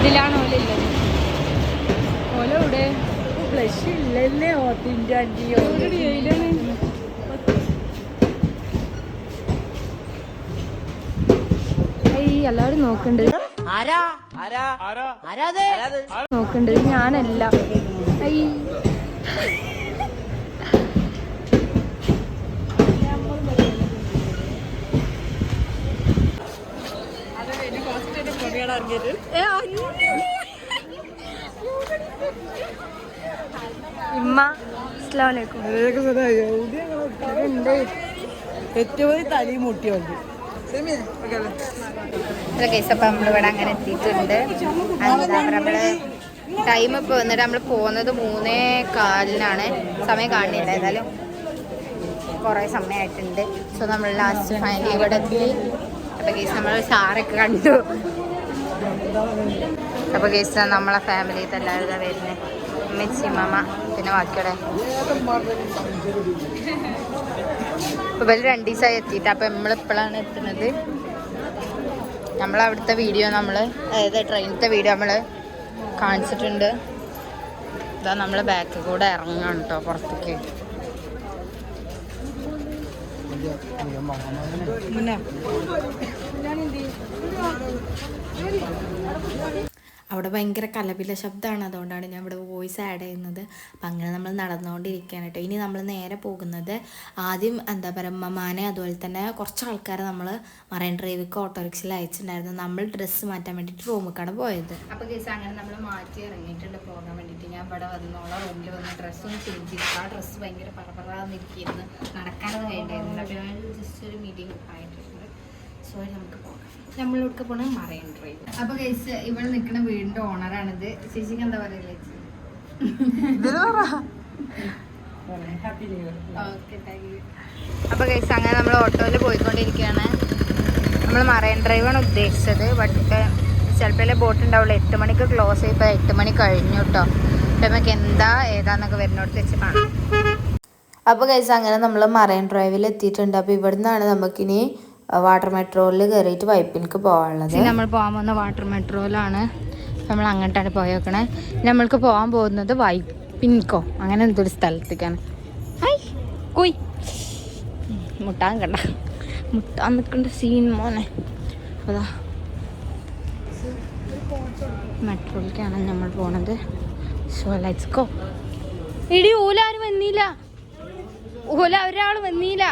അതിലാണ് ഓലില്ലത്. ഓല ഇവിടെ ഫ്ലഷ് ഇല്ലല്ലേ ഓത്തിന്റെ അടിയോ എല്ലാവരും നോക്കണ്ട് നോക്കണ്ട് ഞാനല്ല. ഇമ്മ അസ്സലാമു അലൈക്കും. ഏറ്റവും തലി മുട്ടി വന്നു. കേസപ്പം നമ്മളിവിടെ അങ്ങനെ എത്തിയിട്ടുണ്ട്. നമ്മള് ടൈം ഇപ്പോൾ വന്നിട്ട് നമ്മൾ പോകുന്നത് 3:15 സമയം കാണുന്നില്ല. ഏതായാലും കുറേ സമയമായിട്ടുണ്ട്. സോ നമ്മൾ ലാസ്റ്റ് ഫൈനലി ഇവിടെ എത്തി. അപ്പോൾ കേസ് നമ്മൾ സാറൊക്കെ കണ്ടു. അപ്പോൾ കേസ് നമ്മളെ ഫാമിലിയിൽ എല്ലാവരും ഇതാ വരുന്നത്. ഉമ്മച്ചി മാമ പിന്നെ ബാക്കിയുടെ ഇപ്പോൾ 2 ദിവസമായി എത്തിയിട്ട്. അപ്പോൾ നമ്മളിപ്പോഴാണ് എത്തുന്നത്. നമ്മളവിടുത്തെ വീഡിയോ അതായത് ട്രെയിനത്തെ വീഡിയോ നമ്മൾ കാണിച്ചിട്ടുണ്ട്. ഇതാ നമ്മൾ ബാക്കിൽ കൂടെ ഇറങ്ങാണ് കേട്ടോ പുറത്തേക്ക്. അവിടെ ഭയങ്കര കലപില ശബ്ദമാണ്. അതുകൊണ്ടാണ് ഞാൻ ഇവിടെ വോയിസ് ആഡ് ചെയ്യുന്നത്. അപ്പം അങ്ങനെ നമ്മൾ നടന്നുകൊണ്ടിരിക്കുകയാണ് കേട്ടോ. ഇനി നമ്മൾ നേരെ പോകുന്നത് ആദ്യം എന്താ പറയുക ഉമ്മമാനെ അതുപോലെ തന്നെ കുറച്ച് ആൾക്കാരെ നമ്മൾ മറൈൻ ഡ്രൈവിക്ക് ഓട്ടോറിക്ഷയിൽ അയച്ചിട്ടുണ്ടായിരുന്നു. നമ്മൾ ഡ്രസ്സ് മാറ്റാൻ വേണ്ടിയിട്ട് റൂമിലേക്കാണ് പോയത്. അപ്പോൾ കേസ് അങ്ങനെ നമ്മൾ മാറ്റി ഇറങ്ങിയിട്ടുണ്ട് പോകാൻ വേണ്ടിയിട്ട്. ഞാൻ ഇവിടെ വന്നോളാം റൂമിൽ വന്ന് ഡ്രസ്സൊന്നും ചേഞ്ച് ചെയ്തു. ആ ഡ്രസ്സ് ഭയങ്കര പറപറാന്നിരിക്കുന്നു, നടക്കാനത് വേണ്ടായിരുന്നു. അപ്പോൾ ഞാൻ ജസ്റ്റ് ഒരു മീറ്റിംഗ് ആയിട്ടുണ്ട്. സോ നമുക്ക് പോകാം. നമ്മളിവിടെ പോണ മറൈൻ ഡ്രൈവ്. അപ്പോൾ കേസ് ഇവിടെ നിൽക്കുന്ന വീടിൻ്റെ ഓണറാണിത്. ചേച്ചിക്ക് എന്താ പറയല്ലേ ചേച്ചി? Okay thank you. അപ്പോൾ കേസ് അങ്ങനെ നമ്മൾ ഓട്ടോയിൽ പോയിക്കൊണ്ടിരിക്കുകയാണ്. നമ്മൾ മറൈൻ ഡ്രൈവാണ് ഉദ്ദേശിച്ചത്. ബട്ട് ചിലപ്പോൾ ബോട്ട് ഉണ്ടാവുള്ളൂ. 8 മണിക്ക് ക്ലോസ് ചെയ്യും. ഇപ്പോൾ 8 മണി കഴിഞ്ഞു കേട്ടോ. അപ്പം നമുക്ക് എന്താ ഏതാന്നൊക്കെ വരുന്നോട്ട് വെച്ച് കാണാം. അപ്പോൾ കേസ് അങ്ങനെ നമ്മൾ മറൈൻ ഡ്രൈവിൽ എത്തിയിട്ടുണ്ട്. അപ്പോൾ ഇവിടെ നിന്നാണ് നമുക്കിനി വാട്ടർ മെട്രോയിൽ കയറിയിട്ട് വൈപ്പിലേക്ക് പോകാനുള്ളത്. നമ്മൾ പോകാൻ പോകുന്ന വാട്ടർ മെട്രോയിലാണ്. നമ്മൾ അങ്ങോട്ടാണ് പോയേക്കണേ. നമ്മൾക്ക് പോകാൻ പോകുന്നത് വൈപ്പിൻകോ അങ്ങനെ എന്തൊരു സ്ഥലത്തേക്കാണ്. കുയ് മുട്ടാൻ കണ്ട മുട്ടാൻ നിൽക്കേണ്ട സീൻ മോനെ. അതാ മെട്രോയിലേക്കാണ് നമ്മൾ പോണത്. So let's go. എടി ഓല ആരും വന്നില്ല. ഓല ഒരാൾ വന്നില്ല.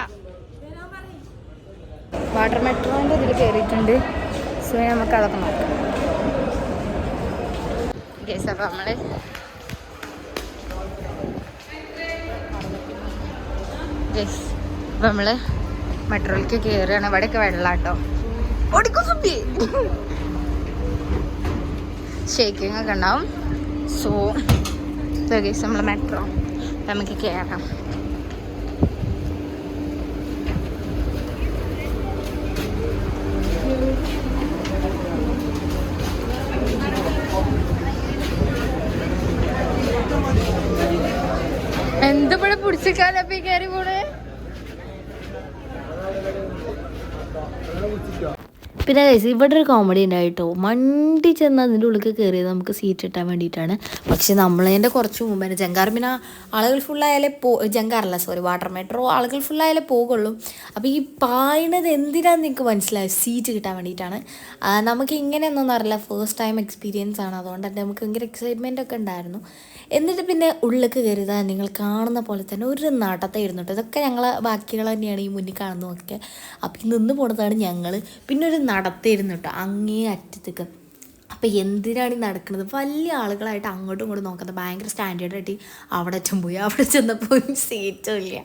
വാട്ടർ മെട്രോൻ്റെ ഇതിൽ കയറിയിട്ടുണ്ട്. സോ നമുക്ക് അതൊക്കെ നോക്കാം. ഗൈസ് അപ്പോൾ നമ്മൾ മെട്രോയിലേക്ക് കയറുകയാണ്. ഇവിടെയൊക്കെ വെള്ളാട്ടോ. ഓടിക്കും സുപ്പി ഷേക്കിംഗ് ഒക്കെ ഉണ്ടാവും. സോ ഗൈസ് നമ്മൾ മെട്രോ നമുക്ക് കയറാം. എന്തിവിടെ പിടിച്ചിക്കാലപ്പ കയറി പോണേ. പിന്നെ ഇവിടെ ഒരു കോമഡി ഉണ്ടായിട്ടോ. മണ്ടി ചെന്ന് അതിൻ്റെ ഉള്ളിൽ കയറിയത് നമുക്ക് സീറ്റ് കിട്ടാൻ വേണ്ടിയിട്ടാണ്. പക്ഷെ നമ്മളതിൻ്റെ കുറച്ച് മുമ്പ് തന്നെ ജങ്കാർ പിന്നെ ആളുകൾ ഫുള്ളായാലേ വാട്ടർ മെട്രോ ആളുകൾ ഫുള്ളായാലേ പോകുള്ളൂ. അപ്പോൾ ഈ പായണത് എന്തിനാന്ന് എനിക്ക് മനസ്സിലായി. സീറ്റ് കിട്ടാൻ വേണ്ടിയിട്ടാണ്. നമുക്ക് ഇങ്ങനെയൊന്നും അറിയില്ല. ഫസ്റ്റ് ടൈം എക്സ്പീരിയൻസ് ആണ്. അതുകൊണ്ട് തന്നെ നമുക്ക് ഭയങ്കര എക്സൈറ്റ്മെൻ്റ് ഒക്കെ ഉണ്ടായിരുന്നു. എന്നിട്ട് പിന്നെ ഉള്ളിലേക്ക് കയറിയതാണ് നിങ്ങൾ കാണുന്ന പോലെ തന്നെ ഒരു നടത്തം ഇരുന്നിട്ട്. ഇതൊക്കെ ഞങ്ങൾ ബാക്കികൾ തന്നെയാണ് ഈ മുന്നിൽ കാണുന്നതൊക്കെ. അപ്പോൾ ഈ നിന്ന് പോണതാണ് ഞങ്ങൾ. പിന്നെ ഒരു നടത്തായിരുന്നു കേട്ടോ അങ്ങേ അറ്റത്തേക്ക്. അപ്പോൾ എന്തിനാണ് ഈ നടക്കുന്നത്? വലിയ ആളുകളായിട്ട് അങ്ങോട്ടും ഇങ്ങോട്ടും നോക്കുന്നത് ഭയങ്കര സ്റ്റാൻഡേർഡായിട്ട് അവിടെ പോയി. അവിടെ ചെന്നപ്പോൾ സീറ്റും ഇല്ല.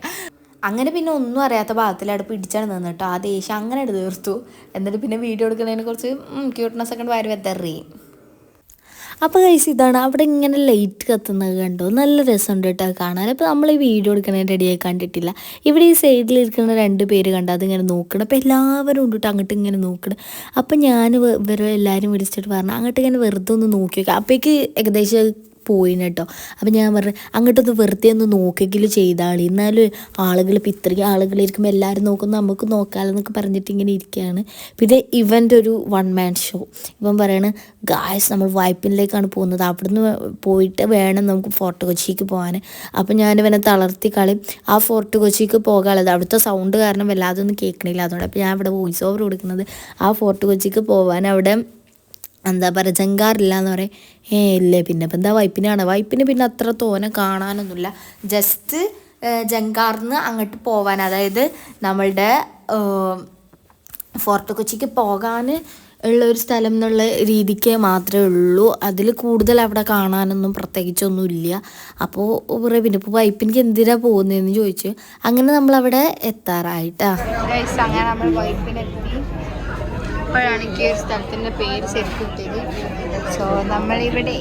അങ്ങനെ പിന്നെ ഒന്നും അറിയാത്ത ഭാഗത്തിലവിടെ പിടിച്ചാണ് നിന്നിട്ടോ. ആ ദേഷ്യം അങ്ങനെ തീർത്തു. എന്നിട്ട് പിന്നെ വീഡിയോ എടുക്കുന്നതിനെ കുറിച്ച് ക്യൂട്ട്നെസ് ഒക്കെ വാരി വെതറി. അപ്പോൾ ഗൈസ് ഇതാണ് അവിടെ ഇങ്ങനെ ലൈറ്റ് കത്തുന്നത് കണ്ടോ. നല്ല രസമുണ്ട് കേട്ടോ കാണാൻ. അപ്പോൾ നമ്മൾ ഈ വീഡിയോ എടുക്കണതിന് റെഡിയായി കണ്ടിട്ടില്ല. ഇവിടെ ഈ സൈഡിലിരിക്കുന്ന 2 പേര് കണ്ട് അതിങ്ങനെ നോക്കണം. അപ്പോൾ എല്ലാവരും ഉണ്ട് കേട്ടോ അങ്ങോട്ട് ഇങ്ങനെ നോക്കണം. അപ്പോൾ ഞാൻ ഇവരെ എല്ലാവരും വിളിച്ചിട്ട് പറഞ്ഞു അങ്ങോട്ട് ഇങ്ങനെ വെറുതെ ഒന്ന് നോക്കി വയ്ക്കാം. അപ്പോഴേക്ക് ഏകദേശം പോയിന് കേട്ടോ. അപ്പം ഞാൻ പറഞ്ഞു അങ്ങോട്ടൊന്ന് വെറുതെ ഒന്ന് നോക്കെങ്കിലും ചെയ്താളി, എന്നാലും ആളുകൾ ഇപ്പം ഇത്രയും ആളുകളിരിക്കുമ്പോൾ എല്ലാവരും നോക്കും, നമുക്ക് നോക്കാമെന്നൊക്കെ പറഞ്ഞിട്ട് ഇങ്ങനെ ഇരിക്കുകയാണ്. പിന്നെ ഇവൻ്റെ ഒരു 1 man ഷോ. ഇവൻ പറയാണ് ഗായ്സ് നമ്മൾ വൈപ്പിനിലേക്കാണ് പോകുന്നത്, അവിടുന്ന് പോയിട്ട് വേണം നമുക്ക് ഫോർട്ട് കൊച്ചിക്ക് പോകാൻ. അപ്പം ഞാനിവനെ തളർത്തി കളി ആ ഫോർട്ട് കൊച്ചിക്ക് പോകാനുള്ളത് അവിടുത്തെ സൗണ്ട് കാരണം വല്ലാതെ ഒന്നും കേൾക്കണില്ല. അതുകൊണ്ട് അപ്പോൾ ഞാൻ ഇവിടെ വോയിസ് ഓവർ കൊടുക്കുന്നത് ആ ഫോർട്ട് കൊച്ചിക്ക് പോകാൻ അവിടെ എന്താ പറയുക ജങ്കാറില്ല എന്ന് പറയും. ഇല്ലേ പിന്നെ ഇപ്പം എന്താ വൈപ്പിന് പിന്നെ അത്ര തോനെ കാണാനൊന്നുമില്ല. ജസ്റ്റ് ജങ്കാറിന്ന് അങ്ങോട്ട് പോകാൻ, അതായത് നമ്മളുടെ ഫോർട്ട് കൊച്ചിക്ക് പോകാൻ ഉള്ളൊരു സ്ഥലം എന്നുള്ള രീതിക്ക് മാത്രമേ ഉള്ളൂ. അതിൽ കൂടുതൽ അവിടെ കാണാനൊന്നും പ്രത്യേകിച്ചൊന്നുമില്ല. അപ്പോൾ പിന്നെ ഇപ്പോൾ വൈപ്പിനിക്ക് എന്തിനാണ് പോകുന്നതെന്ന് ചോദിച്ചു. അങ്ങനെ നമ്മളവിടെ എത്താറായിട്ടാ. അങ്ങനെ നമ്മൾ വൈപ്പിനെത്തി. ഇപ്പോഴാണ് എനിക്ക് ഒരു സ്ഥലത്തിൻ്റെ പേര് ശരിക്കും കിട്ടിയത്. സോ നമ്മളിവിടെ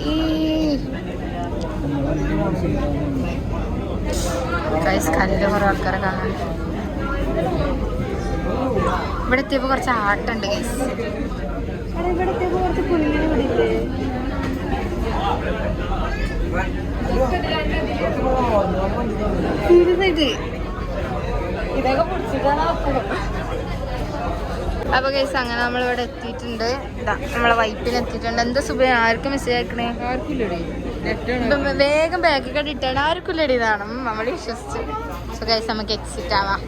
കല്ല് കുറേ ആൾക്കാരെ കാണാൻ. ഇവിടെ എത്തിയപ്പോൾ കുറച്ച് ആട്ടുണ്ട് ഗൈസ്. ഇവിടെ എത്തിയപ്പോൾ കുറച്ച് പുള്ളിനെ കൂടിയില്ലേ. സീരിയസായിട്ട് ഇതൊക്കെ പിടിച്ചിട്ടാണ്. അപ്പോൾ ഗൈസ് അങ്ങനെ നമ്മളിവിടെ എത്തിയിട്ടുണ്ട്. നമ്മളെ വൈപ്പിന് എത്തിയിട്ടുണ്ട്. എന്താ സുബൈ ആർക്കും മെസ്സേജ് അയക്കണേ? വേഗം ബാഗൊക്കെ ഇട്ടാണ്. ആർക്കും ഇല്ലടിയതാണ് നമ്മൾ വിശ്വസിച്ചു. സോ ഗൈസ് നമുക്ക് എക്സിറ്റ് ആവാം.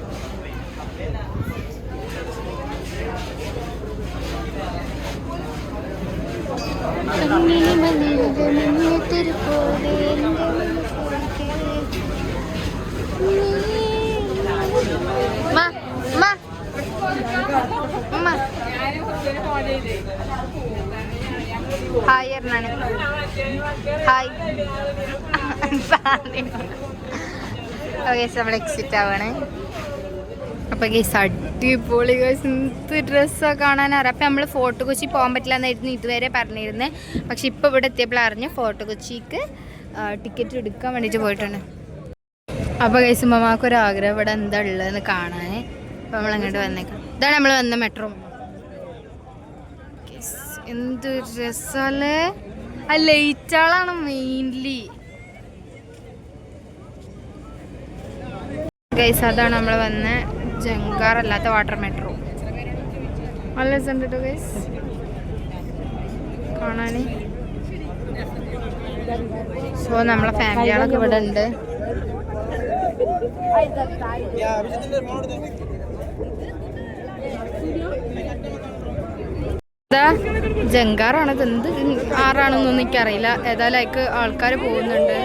ഹായ് എറണാണ്. ഹായ്. ഓക്കെ നമ്മൾ എക്സിറ്റ് ആവാണ്. അപ്പോൾ ഗൈസ് അടിപൊളി ഗൈസ്, എന്ത് ഡ്രസ്സാണ് കാണാനറിയാം. അപ്പം നമ്മൾ ഫോർട്ട് കൊച്ചി പോകാൻ പറ്റില്ല എന്നായിരുന്നു ഇതുവരെ പറഞ്ഞിരുന്നത്. പക്ഷെ ഇപ്പോൾ ഇവിടെ എത്തിയപ്പോൾ അറിഞ്ഞ് ഫോർട്ട് കൊച്ചിക്ക് ടിക്കറ്റ് എടുക്കാൻ വേണ്ടിയിട്ട് പോയിട്ടുണ്ട്. അപ്പോൾ ഗൈസ് മമ്മാക്കൊരാഗ്രഹം ഇവിടെ എന്താ ഉള്ളതെന്ന് കാണാൻ. അപ്പോൾ നമ്മൾ അങ്ങോട്ട് വന്നേക്കാം. ഇതാണ് നമ്മൾ വന്ന മെട്രോ. എന്ത് രസമല്ലേ, ആ ലൈറ്റാളാണ് മെയിൻലി ഗൈസ്. അതാണ് നമ്മൾ വന്ന ജങ്കാർ അല്ലാത്ത വാട്ടർ മെട്രോ. നല്ല രസമുണ്ട് കേട്ടോ ഗൈസ് കാണാൻ. സോ നമ്മളെ ഫാമിലികളൊക്കെ ഇവിടെ ഉണ്ട്. ജങ്കാറാണത്, എന്ത് ആറാണെന്നൊന്നും എനിക്കറിയില്ല. ഏതായാലും അതിക്ക് ആൾക്കാർ പോകുന്നുണ്ട്.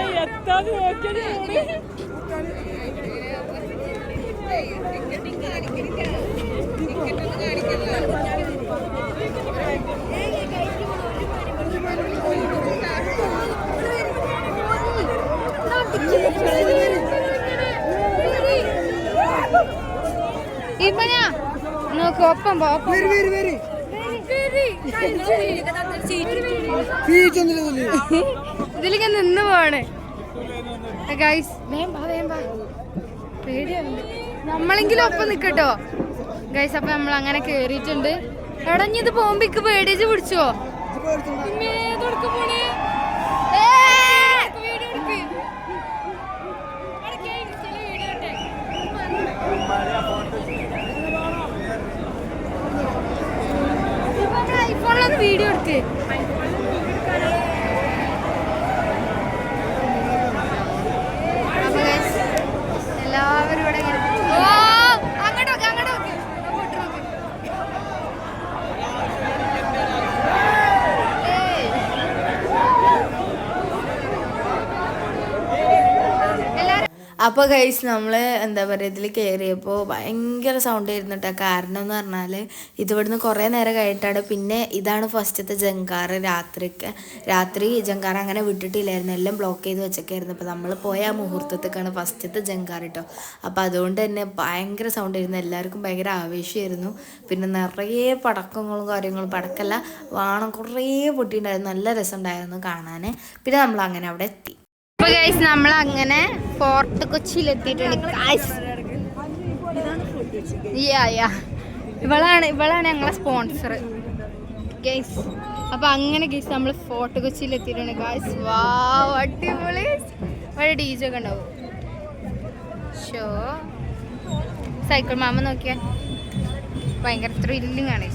ഇപ്പനാ നോക്ക് ഒപ്പം ഇതിലേക്ക് നിന്ന് പോവാണ് ഗൈസ്. പേടിയുണ്ട്, നമ്മളെങ്കിലും ഒപ്പം നിക്കട്ടോ ഗൈസ്. അപ്പൊ നമ്മൾ അങ്ങനെ കേറിയിട്ടുണ്ട്. എടഞ്ഞത് പോകുമ്പോ പേടിച്ച് പിടിച്ചോ. ഐഫോണിലൊന്ന് വീഡിയോ എടുക്ക്. എല്ലാവരും ഇവിടെ അങ്ങോട്ടോക്കെ അങ്ങോട്ടോക്കെ അപ്പോൾ ഗൈസ് നമ്മൾ എന്താ പറയുക ഇതിൽ കയറിയപ്പോൾ ഭയങ്കര സൗണ്ട് ആയിരുന്നു കേട്ടോ. കാരണം എന്ന് പറഞ്ഞാൽ ഇതിവിടുന്ന് കുറേ നേരം കഴിഞ്ഞിട്ടാണ്. പിന്നെ ഇതാണ് ഫസ്റ്റത്തെ ജങ്കാറ്. രാത്രി ജങ്കാർ അങ്ങനെ വിട്ടിട്ടില്ലായിരുന്നു, എല്ലാം ബ്ലോക്ക് ചെയ്ത് വെച്ചൊക്കെയായിരുന്നു. അപ്പോൾ നമ്മൾ പോയ ആ മുഹൂർത്തത്തേക്കാണ് ഫസ്റ്റത്തെ ജങ്കാർ കേട്ടോ. അപ്പോൾ അതുകൊണ്ട് തന്നെ ഭയങ്കര സൗണ്ട് ആയിരുന്നു, എല്ലാവർക്കും ഭയങ്കര ആവേശമായിരുന്നു. പിന്നെ നിറയെ പടക്കങ്ങളും കാര്യങ്ങളും, പടക്കല്ല വാണം കുറേ പൊട്ടിയിട്ടുണ്ടായിരുന്നു, നല്ല രസമുണ്ടായിരുന്നു കാണാൻ. പിന്നെ നമ്മൾ അങ്ങനെ അവിടെ എത്തി. അപ്പോൾ ഗൈസ് നമ്മൾ അങ്ങനെ ഫോർട്ട് കൊച്ചിയിൽ എത്തിയിട്ടുണ്ട്. ഇവളാണ് ഞങ്ങളെ സ്പോൺസർ ഗൈസ്. അപ്പോൾ അങ്ങനെ ഗൈസ് നമ്മൾ ഫോർട്ട് കൊച്ചിയിൽ എത്തിയിട്ടുണ്ട് ഗൈസ്. വാവ് അടിപൊളി. ഇവിടെ DJ ഒക്കെ ഉണ്ടാവും. ഷോ സൈക്കിൾ മാമ നോക്കിയാൽ ഭയങ്കര ത്രില്ലിംഗ് ആണ്.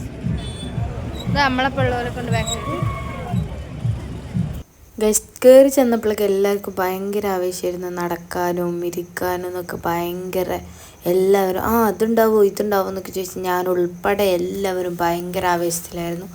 ഇത് നമ്മളെ പിള്ളേരെ കൊണ്ട് ബാക്ക് ഗൈസ് കയറി ചെന്നപ്പോഴേക്ക് എല്ലാവർക്കും ഭയങ്കര ആവേശമായിരുന്നു. നടക്കാനും ഇരിക്കാനും എന്നൊക്കെ ഭയങ്കര എല്ലാവരും അതുണ്ടാവുമോ ഇതുണ്ടാവുമോ എന്നൊക്കെ ചോദിച്ചു ഞാൻ ഉൾപ്പെടെ എല്ലാവരും ഭയങ്കര ആവേശത്തിലായിരുന്നു.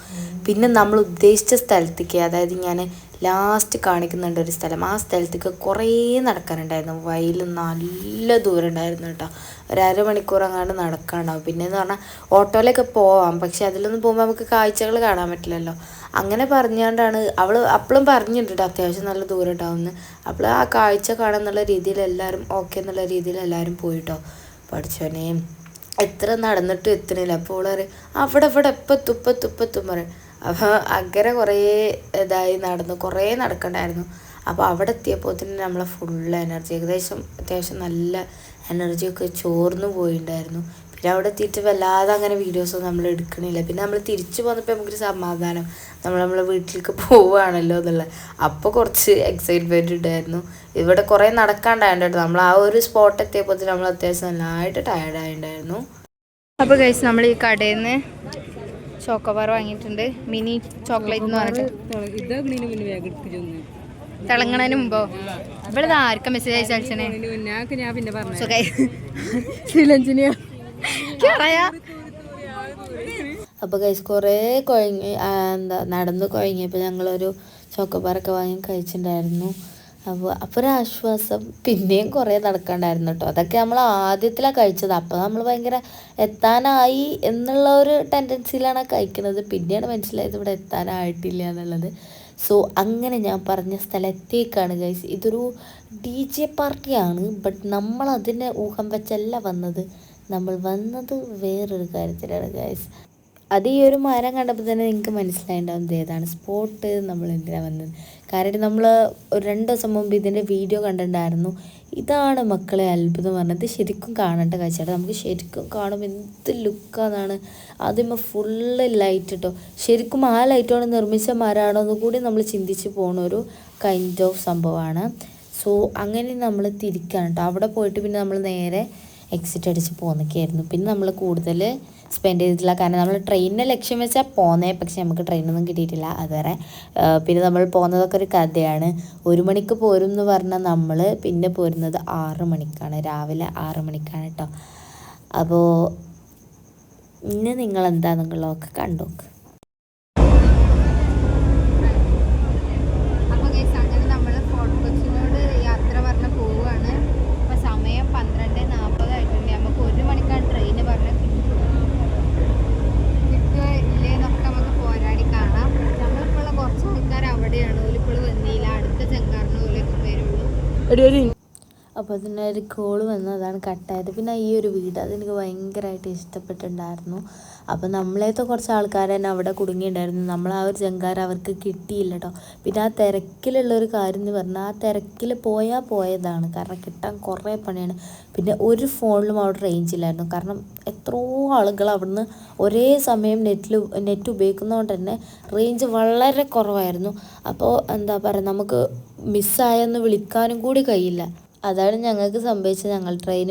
പിന്നെ നമ്മൾ ഉദ്ദേശിച്ച സ്ഥലത്തേക്ക്, അതായത് ഞാൻ ലാസ്റ്റ് കാണിക്കുന്നുണ്ട് ഒരു സ്ഥലം, ആ സ്ഥലത്തേക്ക് കുറേ നടക്കാനുണ്ടായിരുന്നു. വയലിൽ നല്ല ദൂരം ഉണ്ടായിരുന്നു കേട്ടോ. ഒരു അരമണിക്കൂർ അങ്ങാണ്ട് നടക്കാനുണ്ടാവും. പിന്നെയെന്ന് പറഞ്ഞാൽ ഓട്ടോയിലൊക്കെ പോവാം, പക്ഷെ അതിലൊന്നും പോകുമ്പോൾ നമുക്ക് കാഴ്ചകൾ കാണാൻ പറ്റില്ലല്ലോ. അങ്ങനെ പറഞ്ഞുകൊണ്ടാണ് അവൾ അപ്പോഴും പറഞ്ഞിട്ടുണ്ട് അത്യാവശ്യം നല്ല ദൂരം ഉണ്ടാവുമെന്ന്. അപ്പോൾ ആ കാഴ്ച കാണാമെന്നുള്ള രീതിയിൽ എല്ലാവരും ഓക്കെ എന്നുള്ള രീതിയിൽ എല്ലാവരും പോയിട്ടോ. പഠിച്ചോനെ എത്ര നടന്നിട്ടും എത്തണില്ല. അപ്പോൾ അവൾ പറയും അവിടെ ഇപ്പത്തും പറയും. അപ്പോൾ അങ്ങനെ കുറേ ഇതായി നടന്നു, കുറേ നടക്കണ്ടായിരുന്നു. അപ്പോൾ അവിടെ എത്തിയപ്പോൾ തന്നെ നമ്മളെ ഫുൾ എനർജി, ഏകദേശം അത്യാവശ്യം നല്ല എനർജിയൊക്കെ ചോർന്നു പോയിട്ടുണ്ടായിരുന്നു. പിന്നെ അവിടെ എത്തിയിട്ട് വല്ലാതെ അങ്ങനെ വീഡിയോസൊന്നും നമ്മൾ എടുക്കണില്ല. പിന്നെ നമ്മൾ തിരിച്ചു പോന്നപ്പോൾ നമുക്കൊരു സമാധാനം, നമ്മളെ വീട്ടിലേക്ക് പോവുകയാണല്ലോ എന്നുള്ളത്. അപ്പോൾ കുറച്ച് എക്സൈറ്റ്മെൻറ്റ് ഉണ്ടായിരുന്നു. ഇവിടെ കുറേ നടക്കാണ്ടായിരുന്നു. നമ്മൾ ആ ഒരു സ്പോട്ട് എത്തിയപ്പോൾ നമ്മൾ അത്യാവശ്യം നല്ലതായിട്ട് ടയർഡായിട്ടുണ്ടായിരുന്നു. അപ്പോൾ ഗൈസ് നമ്മൾ ഈ കടയിൽ നിന്ന് ചോക്കോബാർ വാങ്ങിയിട്ടുണ്ട്. മിനി ചോക്ലേറ്റ് എന്ന് പറഞ്ഞിട്ട് തിളങ്ങണതിന് മുമ്പോ ഇവിടെ ആർക്കും മെസ്സേജ് അയച്ചേ അപ്പോൾ ഗൈസ് കുറേ നടന്ന് കുഴങ്ങിയപ്പോൾ ഞങ്ങളൊരു ചോക്കോബാറൊക്കെ വാങ്ങി കഴിച്ചിട്ടുണ്ടായിരുന്നു. അപ്പോൾ ഒരാശ്വാസം. പിന്നെയും കുറേ നടക്കാണ്ടായിരുന്നു കേട്ടോ. അതൊക്കെ നമ്മൾ ആദ്യത്തിലാണ് കഴിച്ചത്. അപ്പോൾ നമ്മൾ ഭയങ്കര എത്താനായി എന്നുള്ള ഒരു ടെൻഡൻസിയിലാണ് കഴിക്കുന്നത്. പിന്നെയാണ് മനസ്സിലായത് ഇവിടെ എത്താനായിട്ടില്ല എന്നുള്ളത്. സോ അങ്ങനെ ഞാൻ പറഞ്ഞ സ്ഥലത്തേക്കാണ് ഗൈസ്. ഇതൊരു DJ പാർട്ടിയാണ്. ബട്ട് നമ്മളതിനെ ഊഹം വെച്ചല്ല വന്നത്. നമ്മൾ വന്നത് വേറൊരു കാര്യത്തിലാണ് ഗൈസ്. അത് ഈ ഒരു മരം കണ്ടപ്പോൾ തന്നെ നിങ്ങൾക്ക് മനസ്സിലായിട്ടുണ്ടാവും ഏതാണ് സ്പോട്ട്, നമ്മൾ എന്തിനാണ് വന്നത്. കാരണം നമ്മൾ ഒരു 2 ദിവസം മുമ്പ് ഇതിൻ്റെ വീഡിയോ കണ്ടിട്ടുണ്ടായിരുന്നു. ഇതാണ് മക്കളെ അത്ഭുതം പറഞ്ഞത്. ശരിക്കും കാണേണ്ട കാഴ്ചയാണ്. നമുക്ക് ശരിക്കും കാണുമ്പോൾ എന്ത് ലുക്കാന്നാണ്. ആദ്യമേ ഫുള്ള് ലൈറ്റ് കേട്ടോ. ശരിക്കും ആ ലൈറ്റോടെ നിർമ്മിച്ച മരമാണോ എന്ന് കൂടി നമ്മൾ ചിന്തിച്ച് പോകുന്ന ഒരു കൈൻഡ് ഓഫ് സംഭവമാണ്. സോ അങ്ങനെ നമ്മൾ തിരിക്കുകയാണ് കേട്ടോ. അവിടെ പോയിട്ട് പിന്നെ നമ്മൾ നേരെ എക്സിറ്റ് അടിച്ച് പോന്നൊക്കെയായിരുന്നു. പിന്നെ നമ്മൾ കൂടുതൽ സ്പെൻഡ് ചെയ്തിട്ടില്ല. കാരണം നമ്മൾ ട്രെയിനിനെ ലക്ഷ്യം വെച്ചാൽ പോന്നേ, പക്ഷെ നമുക്ക് ട്രെയിനൊന്നും കിട്ടിയിട്ടില്ല അതുവരെ. പിന്നെ നമ്മൾ പോകുന്നതൊക്കെ ഒരു കഥയാണ്. 1 മണിക്ക് പോരും എന്ന് പറഞ്ഞാൽ നമ്മൾ പിന്നെ പോരുന്നത് 6 മണിക്കാണ്, രാവിലെ 6 മണിക്കാണ് കേട്ടോ. അപ്പോൾ ഇന്ന് നിങ്ങളെന്താണെന്നുള്ളതൊക്കെ കണ്ടോക്ക്. അപ്പോൾ അതിന് ഒരു കോള് വന്നു, അതാണ് കട്ടായത്. പിന്നെ ഈ ഒരു വീട് അതെനിക്ക് ഭയങ്കരമായിട്ട് ഇഷ്ടപ്പെട്ടിട്ടുണ്ടായിരുന്നു. അപ്പോൾ നമ്മളേത്തെ കുറച്ച് ആൾക്കാർ തന്നെ അവിടെ കുടുങ്ങിയിട്ടുണ്ടായിരുന്നു. നമ്മൾ ആ ഒരു ജങ്കാരം അവർക്ക് കിട്ടിയില്ല കേട്ടോ. പിന്നെ ആ തിരക്കിലുള്ളൊരു കാര്യം എന്ന് പറഞ്ഞാൽ ആ തിരക്കിൽ പോയതാണ്. കാരണം കിട്ടാൻ കുറേ പണിയാണ്. പിന്നെ ഒരു ഫോണിലും അവിടെ റേഞ്ച് ഇല്ലായിരുന്നു. കാരണം എത്രയോ ആളുകൾ അവിടുന്ന് ഒരേ സമയം നെറ്റ് ഉപയോഗിക്കുന്നതുകൊണ്ട് തന്നെ റേഞ്ച് വളരെ കുറവായിരുന്നു. അപ്പോൾ എന്താ പറയുക, നമുക്ക് മിസ്സായെന്ന് വിളിക്കാനും കൂടി കഴിയില്ല. അതാണ് ഞങ്ങൾക്ക് സംഭവിച്ചത്. ഞങ്ങൾ ട്രെയിൻ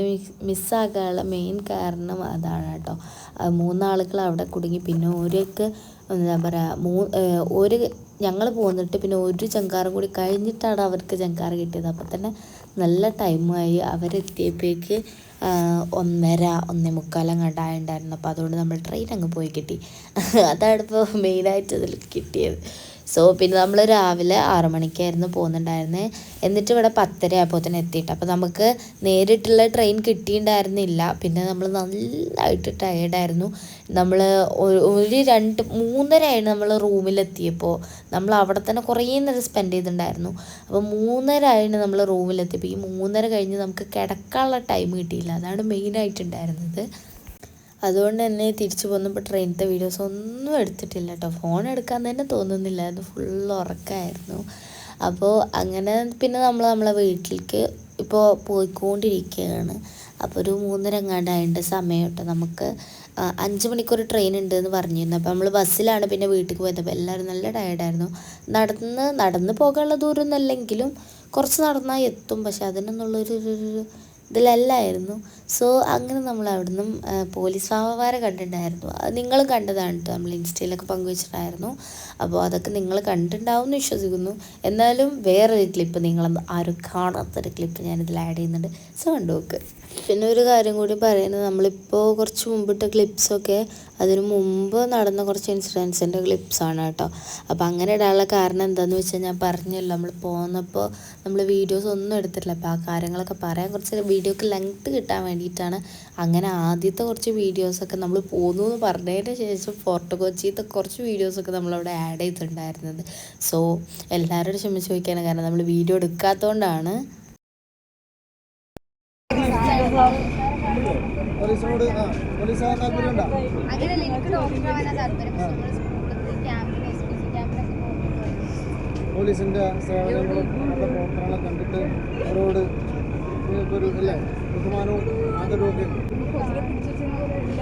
മിസ്സാക്കാനുള്ള മെയിൻ കാരണം അതാണ് കേട്ടോ. 3 ആളുകൾ അവിടെ കുടുങ്ങി. പിന്നെ ഒരൊക്കെ എന്താ പറയുക, ഞങ്ങൾ പോന്നിട്ട് പിന്നെ ഒരു ജങ്കാറും കൂടി കഴിഞ്ഞിട്ടാണ് അവർക്ക് ജങ്കാറ് കിട്ടിയത്. അപ്പോൾ തന്നെ നല്ല ടൈമായി. അവരെത്തിയപ്പോഴേക്ക് 1:30-1:45 കണ്ടായിട്ടുണ്ടായിരുന്നു. അപ്പോൾ അതുകൊണ്ട് നമ്മൾ ട്രെയിൻ അങ്ങ് പോയി കിട്ടി. അതാണ് ഇപ്പോൾ മെയിനായിട്ട് അതിൽ കിട്ടിയത്. സോ പിന്നെ നമ്മൾ രാവിലെ 6 മണിക്കായിരുന്നു പോകുന്നുണ്ടായിരുന്നത്. എന്നിട്ട് ഇവിടെ 10:30 ആയപ്പോൾ തന്നെ എത്തിയിട്ട്. അപ്പോൾ നമുക്ക് നേരിട്ടുള്ള ട്രെയിൻ കിട്ടിയിട്ടുണ്ടായിരുന്നില്ല. പിന്നെ നമ്മൾ നല്ലതായിട്ട് ടയേർഡായിരുന്നു. നമ്മൾ 3:30 ആയിരുന്നു നമ്മൾ റൂമിലെത്തിയപ്പോൾ. നമ്മൾ അവിടെ തന്നെ കുറേ നേരം സ്പെൻഡ് ചെയ്തിട്ടുണ്ടായിരുന്നു. അപ്പോൾ 3:30 ആയിരുന്നു നമ്മൾ റൂമിലെത്തിയപ്പോൾ. ഈ 3:30 കഴിഞ്ഞ് നമുക്ക് കിടക്കാനുള്ള ടൈം കിട്ടിയില്ല. അതാണ് മെയിനായിട്ടുണ്ടായിരുന്നത്. അതുകൊണ്ട് തന്നെ തിരിച്ചു പോന്നപ്പോൾ ട്രെയിനിലത്തെ വീഡിയോസ് ഒന്നും എടുത്തിട്ടില്ല കേട്ടോ. ഫോൺ എടുക്കാൻ തന്നെ തോന്നുന്നില്ലായിരുന്നു, ഫുൾ ഉറക്കമായിരുന്നു. അപ്പോൾ അങ്ങനെ പിന്നെ നമ്മളെ വീട്ടിലേക്ക് ഇപ്പോൾ പോയിക്കൊണ്ടിരിക്കുകയാണ്. അപ്പോൾ ഒരു 3:30 എങ്ങാണ്ടായിട്ട് സമയം കേട്ടോ. നമുക്ക് 5 മണിക്കൂർ ട്രെയിൻ ഉണ്ട് എന്ന് പറഞ്ഞിരുന്നു. അപ്പോൾ നമ്മൾ ബസ്സിലാണ് പിന്നെ വീട്ടിലേക്ക് പോയത്. അപ്പോൾ എല്ലാവരും നല്ല ടയർഡായിരുന്നു. നടന്ന് പോകാനുള്ള ദൂരമൊന്നും അല്ലെങ്കിലും കുറച്ച് നടന്നാൽ എത്തും, പക്ഷെ അതിനൊന്നുള്ളൊരു ഇതിലല്ലായിരുന്നു. സോ അങ്ങനെ നമ്മൾ അവിടെ നിന്നും പോലീസ് മാമന്മാരെ കണ്ടിട്ടുണ്ടായിരുന്നു. അത് നിങ്ങൾ കണ്ടതാണ് കേട്ടോ, നമ്മൾ ഇൻസ്റ്റയിലൊക്കെ പങ്കുവെച്ചിട്ടുണ്ടായിരുന്നു. അപ്പോൾ അതൊക്കെ നിങ്ങൾ കണ്ടിട്ടുണ്ടാവും എന്ന് വിശ്വസിക്കുന്നു. എന്നാലും വേറൊരു ക്ലിപ്പ്, നിങ്ങൾ ആരും കാണാത്തൊരു ക്ലിപ്പ് ഞാനിതിൽ ആഡ് ചെയ്യുന്നുണ്ട്. സോ കണ്ടു നോക്ക്. പിന്നെ ഒരു കാര്യം കൂടി പറയുന്നത്, നമ്മളിപ്പോൾ കുറച്ച് മുമ്പിട്ട ക്ലിപ്സൊക്കെ അതിന് മുമ്പ് നടന്ന കുറച്ച് ഇൻസിഡൻസിൻ്റെ ക്ലിപ്സാണ് കേട്ടോ. അപ്പോൾ അങ്ങനെ ഇടാനുള്ള കാരണം എന്താണെന്ന് വെച്ചാൽ ഞാൻ പറഞ്ഞല്ലോ, നമ്മൾ പോന്നപ്പോൾ നമ്മൾ വീഡിയോസ് ഒന്നും എടുത്തിട്ടില്ല. അപ്പോൾ ആ കാര്യങ്ങളൊക്കെ പറയാൻ കുറച്ച് വീഡിയോക്ക് ലെങ്ത്ത് കിട്ടാൻ വേണ്ടിയിട്ടാണ്. അങ്ങനെ ആദ്യത്തെ കുറച്ച് വീഡിയോസൊക്കെ നമ്മൾ പോന്നു എന്ന് പറഞ്ഞതിന് ശേഷം ഫോർട്ട് കൊച്ചിയിലത്തെ കുറച്ച് വീഡിയോസൊക്കെ നമ്മളവിടെ ആഡ് ചെയ്തിട്ടുണ്ടായിരുന്നത്. സോ എല്ലാവരോടും ക്ഷമിച്ച് ചോദിക്കാനാണ്, കാരണം നമ്മൾ വീഡിയോ എടുക്കാത്തതുകൊണ്ടാണ്. അങ്ങനെയല്ല, എനിക്ക് ഡോക്ടറാവാനാ താല്പര്യം. പക്ഷെ നമ്മുടെ സ്കൂളിൽ ക്യാമ്പിന് SPC ക്യാമ്പിനൊക്കെ പോകുമ്പോൾ പോലീസിൻ്റെ സേവനങ്ങളും അവരുടെ പ്രവർത്തനങ്ങളെ കണ്ടിട്ട് അവരോട് നിങ്ങൾക്കൊരു അല്ലേ ബഹുമാനവും ആദരവും ഒക്കെ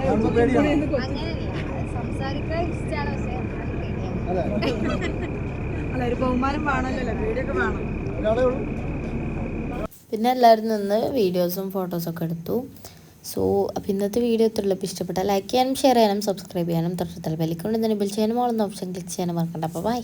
കാണുമ്പോൾ പേടിയാണ്. അങ്ങനെയല്ല, സംസാരിക്കാൻ ഇഷ്ടമാണ്, പക്ഷെ അത് പേടിയാണ്. അതെ, അല്ല ഒരു ബഹുമാനം വേണമല്ലോ, പേടിയൊക്കെ വേണം. ഒരാളേ ഉള്ളൂ. പിന്നെ എല്ലാവരും നിന്ന് വീഡിയോസും ഫോട്ടോസൊക്കെ എടുത്തു. സോ അപ്പോൾ ഇന്നത്തെ വീഡിയോ ഇത്രയുള്ളൂ. ഇപ്പോൾ ഇഷ്ടപ്പെട്ടാൽ ലൈക്ക് ചെയ്യാനും ഷെയർ ചെയ്യാനും സബ്സ്ക്രൈബ് ചെയ്യാനും തൊട്ടടുത്തുള്ള ബെല്ലിക്കൊണ്ട് തന്നെ ബിൽ ചെയ്യാനും ഓളുന്ന ഓപ്ഷൻ ക്ലിക്ക് ചെയ്യാനും മറക്കണ്ട. അപ്പോൾ ബൈ.